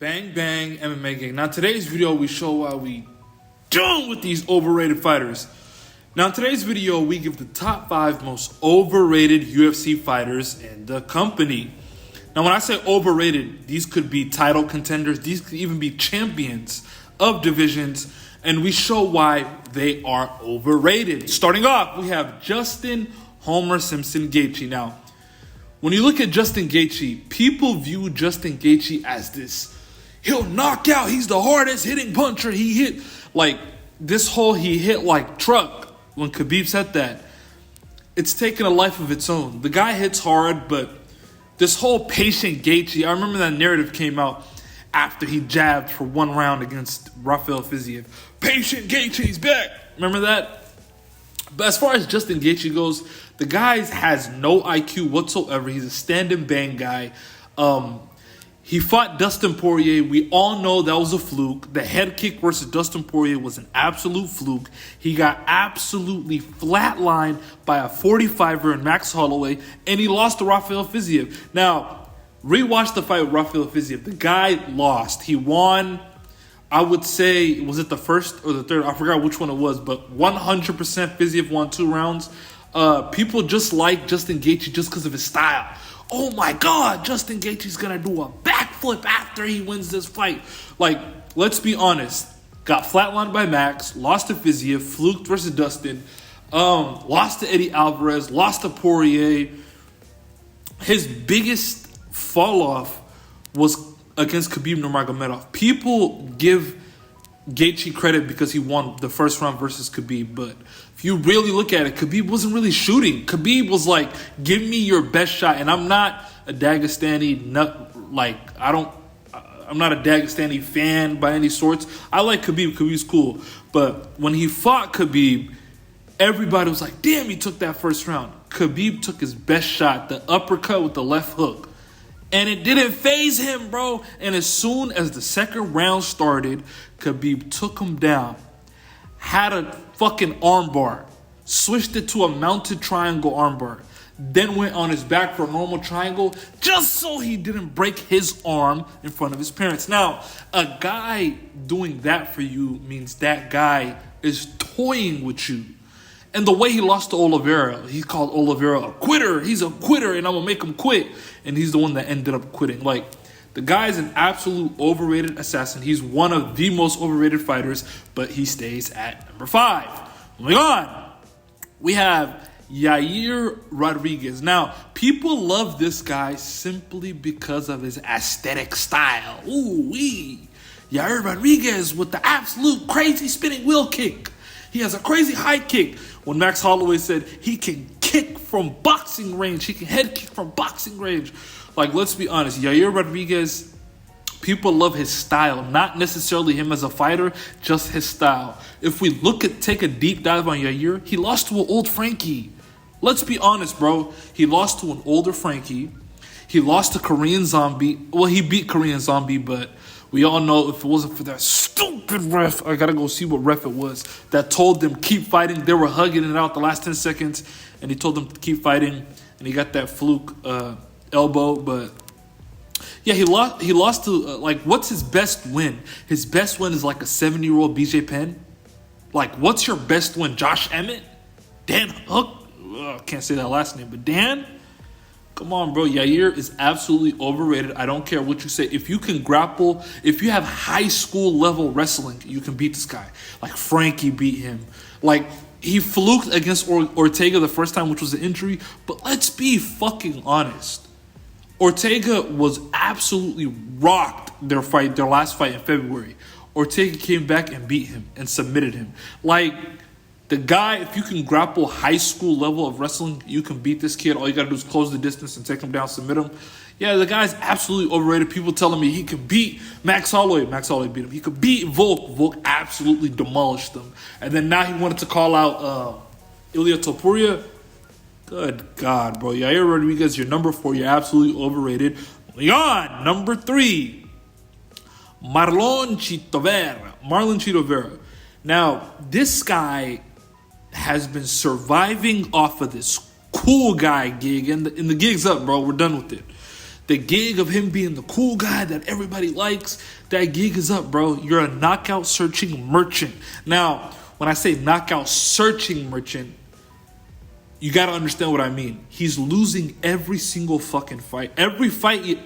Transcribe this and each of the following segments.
Bang bang MMA gang. Now today's video we show why we done with these overrated fighters. Now in today's video we give the top 5 most overrated UFC fighters in the company. Now when I say overrated, these could be title contenders, these could even be champions of divisions, and we show why they are overrated. Starting off, we have Justin Homer Simpson Gaethje. Now, when you look at Justin Gaethje, people view Justin Gaethje as this, he'll knock out, he's the hardest hitting puncher. He hit like he hit like truck. When Khabib said that, it's taken a life of its own. The guy hits hard, but this whole patient Gaethje, I remember that narrative came out after he jabbed for 1 round against Rafael Fiziev. Patient Gaethje's back. Remember that? But as far as Justin Gaethje goes, the guy has no IQ whatsoever. He's a stand and bang guy. He fought Dustin Poirier. We all know that was a fluke. The head kick versus Dustin Poirier was an absolute fluke. He got absolutely flatlined by a 45er in Max Holloway, and he lost to Rafael Fiziev. Now, rewatch the fight with Rafael Fiziev. The guy lost. He won, I would say, was it the first or the third? I forgot which one it was, but 100% Fiziev won 2 rounds. People just like Justin Gaethje just because of his style. Oh my God, Justin Gaethje's gonna do a backflip after he wins this fight. Like, let's be honest. Got flatlined by Max, lost to Fiziev, fluked versus Dustin, lost to Eddie Alvarez, lost to Poirier. His biggest fall off was against Khabib Nurmagomedov. People give Gaethje credit because he won the first round versus Khabib, but if you really look at it, Khabib wasn't really shooting. Khabib was like, give me your best shot. And I'm not a Dagestani I'm not a Dagestani fan by any sorts. I like Khabib. Khabib's cool. But when he fought Khabib, everybody was like, damn, he took that first round. Khabib took his best shot, the uppercut with the left hook. And it didn't faze him, bro. And as soon as the second round started, Khabib took him down, had a fucking armbar, switched it to a mounted triangle armbar, then went on his back for a normal triangle just so he didn't break his arm in front of his parents. Now, a guy doing that for you means that guy is toying with you. And the way he lost to Oliveira, he called Oliveira a quitter. He's a quitter, and I'm going to make him quit. And he's the one that ended up quitting. Like, the guy's an absolute overrated assassin. He's one of the most overrated fighters, but he stays at number 5. Moving on, we have Yair Rodriguez. Now, people love this guy simply because of his aesthetic style. Ooh-wee. Yair Rodriguez with the absolute crazy spinning wheel kick. He has a crazy high kick. When Max Holloway said he can kick from boxing range, he can head kick from boxing range. Like, let's be honest, Yair Rodriguez, people love his style, not necessarily him as a fighter, just his style. If we take a deep dive on Yair, he lost to an old Frankie. Let's be honest, bro. He lost to an older Frankie. He lost to Korean Zombie. Well, he beat Korean Zombie, but we all know if it wasn't for that stupid ref, I gotta go see what ref it was, that told them keep fighting. They were hugging it out the last 10 seconds, and he told them to keep fighting, and he got that fluke elbow. But yeah, he lost to what's his best win? His best win is like a 70-year-old BJ Penn. Like, what's your best win? Josh Emmett? Dan Hook? I can't say that last name, but Dan? Come on, bro. Yair is absolutely overrated. I don't care what you say. If you can grapple, if you have high school level wrestling, you can beat this guy. Like Frankie beat him. Like, he fluked against Ortega the first time, which was an injury. But let's be fucking honest. Ortega was absolutely rocked their last fight in February. Ortega came back and beat him and submitted him. Like, the guy, if you can grapple high school level of wrestling, you can beat this kid. All you got to do is close the distance and take him down, submit him. Yeah, the guy's absolutely overrated. People telling me he could beat Max Holloway. Max Holloway beat him. He could beat Volk. Volk absolutely demolished him. And then now he wanted to call out Ilia Topuria. Good God, bro. Yair Rodriguez, you're number 4. You're absolutely overrated. Leon, number 3. Marlon Chito Vera. Now, this guy has been surviving off of this cool guy gig, and the gig's up, bro. We're done with it. The gig of him being the cool guy that everybody likes, that gig is up, bro. You're a knockout searching merchant. Now, when I say knockout searching merchant, you got to understand what I mean. He's losing every single fucking fight. Every fight,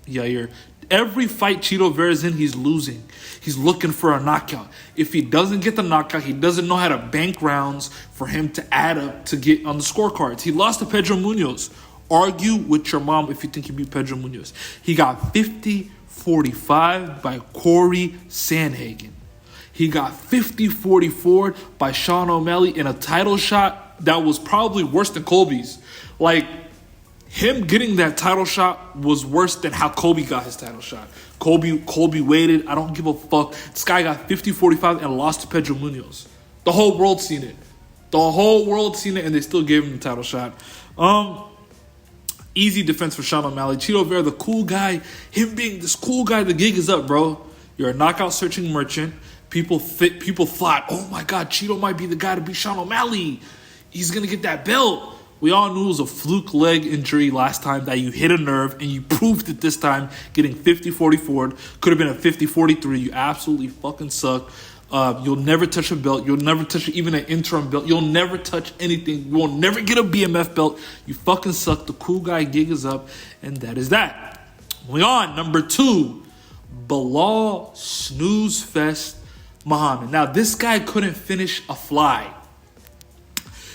Yair, every fight Chito Vera's in, he's losing. He's looking for a knockout. If he doesn't get the knockout, he doesn't know how to bank rounds for him to add up to get on the scorecards. He lost to Pedro Munoz. Argue with your mom if you think he beat Pedro Munoz. He got 50-45 by Corey Sandhagen. He got 50-44 by Sean O'Malley in a title shot that was probably worse than Colby's. Like, him getting that title shot was worse than how Colby got his title shot. Colby waited. I don't give a fuck. This guy got 50-45 and lost to Pedro Munoz. The whole world seen it. And they still gave him the title shot. Easy defense for Sean O'Malley. Chito Vera, the cool guy. Him being this cool guy, the gig is up, bro. You're a knockout searching merchant. People thought, oh my God, Chito might be the guy to beat Sean O'Malley. He's going to get that belt. We all knew it was a fluke leg injury last time, that you hit a nerve, and you proved it this time, getting 50-44. Could have been a 50-43. You absolutely fucking suck. You'll never touch a belt. You'll never touch even an interim belt. You'll never touch anything. You will never get a BMF belt. You fucking suck. The cool guy gig is up, and that is that. Moving on, number 2, Belal Snooze Fest Muhammad. Now, this guy couldn't finish a fly.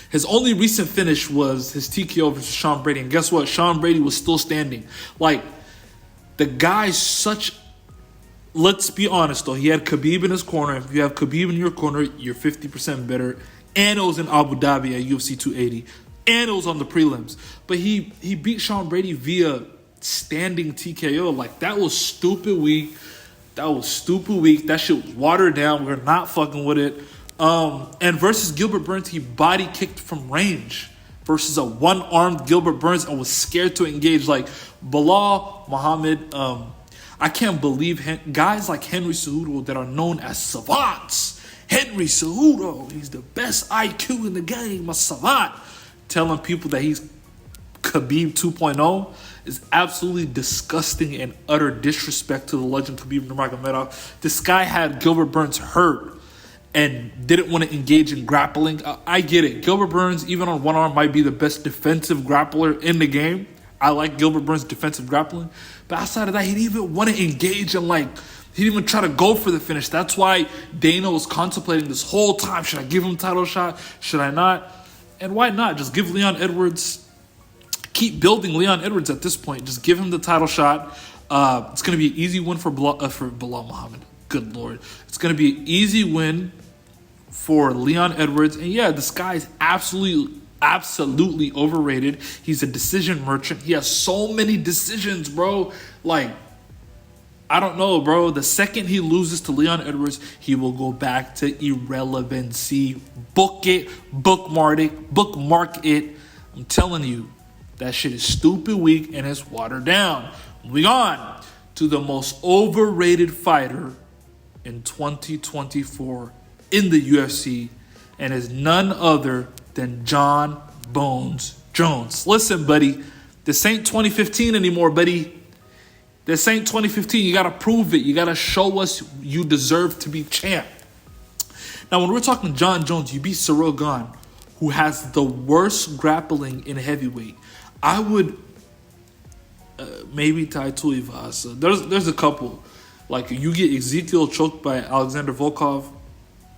His only recent finish was his TKO versus Sean Brady. And guess what? Sean Brady was still standing. Like, the guy's such... Let's be honest, though. He had Khabib in his corner. If you have Khabib in your corner, you're 50% better. And it was in Abu Dhabi at UFC 280. And it was on the prelims. But he beat Sean Brady via standing TKO. Like, that was stupid weak. That shit was watered down. We're not fucking with it. And versus Gilbert Burns, he body kicked from range versus a one-armed Gilbert Burns and was scared to engage. Like, Belal Muhammad, I can't believe guys like Henry Cejudo that are known as savants. Henry Cejudo, he's the best IQ in the game, a savant. Telling people that he's Khabib 2.0 is absolutely disgusting and utter disrespect to the legend Khabib Nurmagomedov. This guy had Gilbert Burns hurt and didn't want to engage in grappling. I get it. Gilbert Burns, even on one arm, might be the best defensive grappler in the game. I like Gilbert Burns' defensive grappling. But outside of that, he didn't even want to engage in, like, he didn't even try to go for the finish. That's why Dana was contemplating this whole time. Should I give him a title shot? Should I not? And why not? Just give Leon Edwards, keep building Leon Edwards at this point. Just give him the title shot. It's going to be an easy win for Belal Muhammad. Good Lord. It's going to be an easy win for Leon Edwards. And yeah, this guy is absolutely overrated. He's a decision merchant. He has so many decisions, bro. Like, I don't know, bro. The second he loses to Leon Edwards, he will go back to irrelevancy. Book it, bookmark it. I'm telling you, that shit is stupid weak and it's watered down. Moving on to the most overrated fighter in 2024 in the UFC, and is none other than Jon Jones. Listen, buddy, this ain't 2015 anymore, buddy. This ain't 2015. You got to prove it. You got to show us you deserve to be champ. Now, when we're talking Jon Jones, you beat Ciryl Gane, who has the worst grappling in heavyweight. I would maybe Tai Tuivasa. There's a couple. Like, you get Ezekiel choked by Alexander Volkov,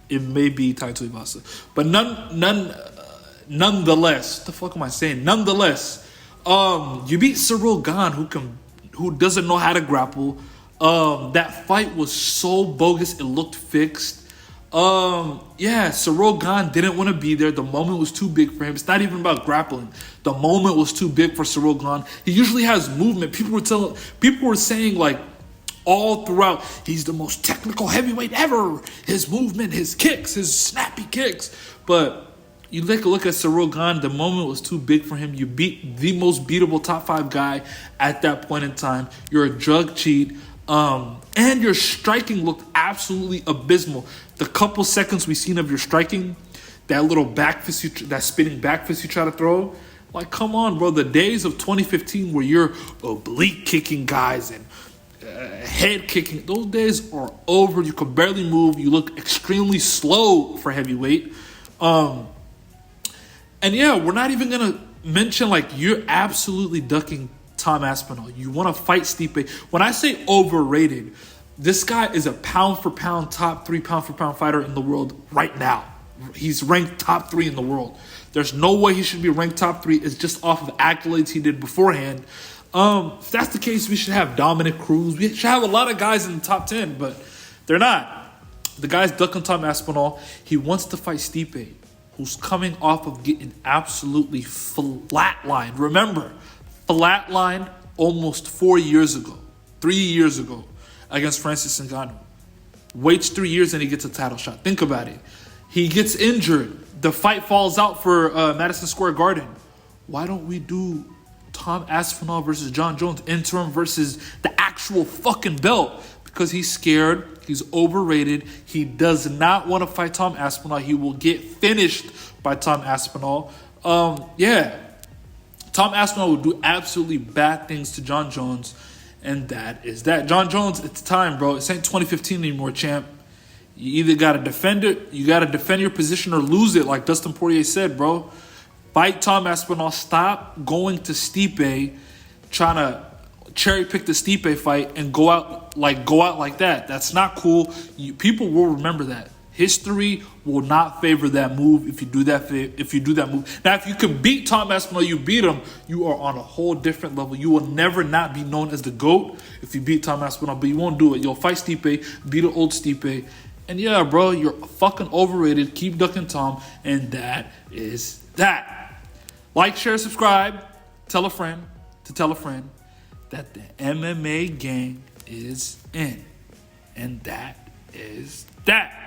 it may be Tai Tuivasa. But nonetheless, what the fuck am I saying? Nonetheless, you beat Ciryl Gane, who doesn't know how to grapple. That fight was so bogus, it looked fixed. Ciryl Gane didn't want to be there. The moment was too big for him. It's not even about grappling. The moment was too big for Ciryl Gane. He usually has movement. People were saying, like, all throughout, he's the most technical heavyweight ever. His movement, his kicks, his snappy kicks. But you take a look at Ciryl Gane, the moment was too big for him. You beat the most beatable top 5 guy at that point in time. You're a drug cheat. And your striking looked absolutely abysmal. The couple seconds we seen of your striking, that little back fist, that spinning back fist you try to throw, Like, come on, bro. The days of 2015 where you're oblique kicking guys and head kicking, those days are over. You can barely move. You look extremely slow for heavyweight. And yeah, we're not even going to mention, like, you're absolutely ducking Tom Aspinall. You want to fight Stipe. When I say overrated, this guy is a pound-for-pound, top 3 pound-for-pound fighter in the world right now. He's ranked top 3 in the world. There's no way he should be ranked top 3. It's just off of accolades he did beforehand. If that's the case, we should have Dominic Cruz. We should have a lot of guys in the top 10, but they're not. The guy's ducking Tom Aspinall. He wants to fight Stipe, who's coming off of getting absolutely flatlined. Remember, flatlined almost 4 years ago, 3 years ago against Francis Ngannou. Waits 3 years and he gets a title shot. Think about it. He gets injured. The fight falls out for Madison Square Garden. Why don't we do Tom Aspinall versus Jon Jones, interim versus the actual fucking belt? Because he's scared. He's overrated. He does not want to fight Tom Aspinall. He will get finished by Tom Aspinall. Yeah. Tom Aspinall will do absolutely bad things to Jon Jones. And that is that. Jon Jones, it's time, bro. This ain't 2015 anymore, champ. You either got to defend it, you got to defend your position or lose it, like Dustin Poirier said, bro. Fight Tom Aspinall. Stop going to Stipe, trying to cherry pick the Stipe fight and go out like that. That's not cool. People will remember that. History will not favor that move if you do that. Move. Now, if you can beat Tom Aspinall, you beat him, you are on a whole different level. You will never not be known as the GOAT if you beat Tom Aspinall, but you won't do it. You'll fight Stipe, beat an old Stipe. And yeah, bro, you're fucking overrated. Keep ducking Tom. And that is that. Like, share, subscribe. Tell a friend to tell a friend that the MMA gang is in. And that is that.